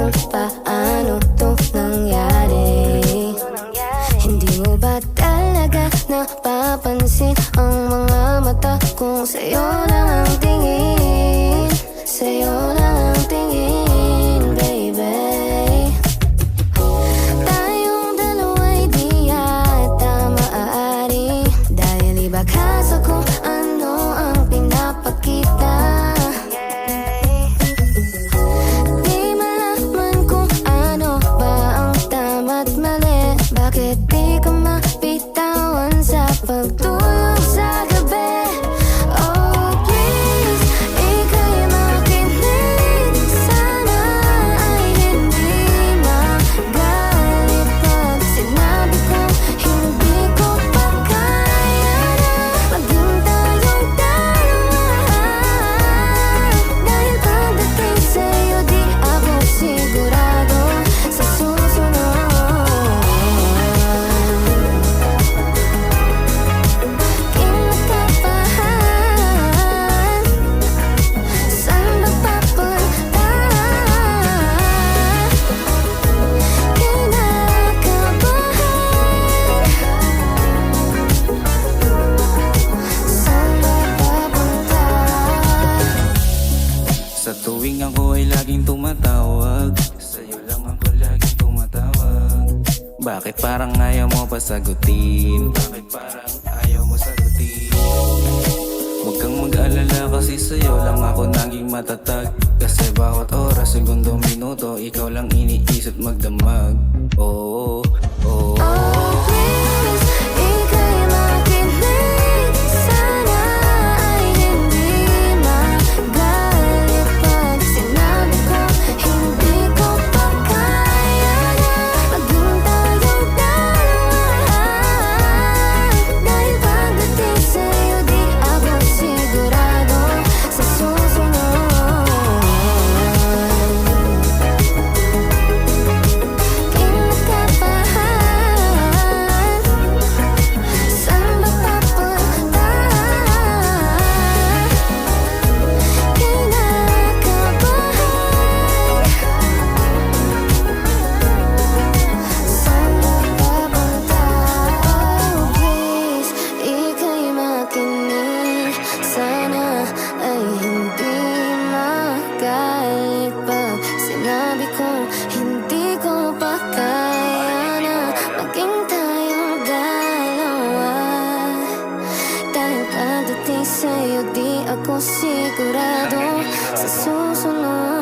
kung paano to nangyari. Hindi mo ba talaga napapansin ang mga mata kung sa'yo lang ang tingin? Sa'yo lang ang tingin, baby. Tayong dalawa'y di yata maaari, dahil iba ka sa kung ano ang pinapakita. Di malaman kung ano ba ang tama't mali. Bakit di ka mapitawan sa pagtulog sa gabi? Oh please, ika'y makinig. Sana ay hindi magalit pag sinabi kong hindi ko pa kaya na maging tayong dalawa. Dahil pagdating sa'yo di ako sigurado sa susunod. Kinakabahan, saan ba papunta? Kinakabahan, saan ba papunta? Sa tuwing ako ay laging tumatawag, sa'yo lang ako laging tumatawag. Bakit parang ayaw mo pa sagutin? Bakit parang ayaw mo sagutin? Huwag kang mag-alala kasi sa'yo lang ako naging matatag. Kasi bawat oras, segundo, minuto, ikaw lang iniisip magdamag. Oo, oo, Oh please, ika'y makinig. Sana ay hindi magalit pag sinabi ko hindi ko pa kaya na maging tayong dalawa. Dahil pagdating sa'yo di ako sigurado sa susunod. Kinakabahan, saan ba papunta? Kinakabahan, saan ba papunta? Oh please, ika'y makinig. Sana ay hindi magalit pag sinabi kong hindi ko pa kaya na maging tayong dalawa. Dahil pagdating sa'yo di ako sigurado sa susunod.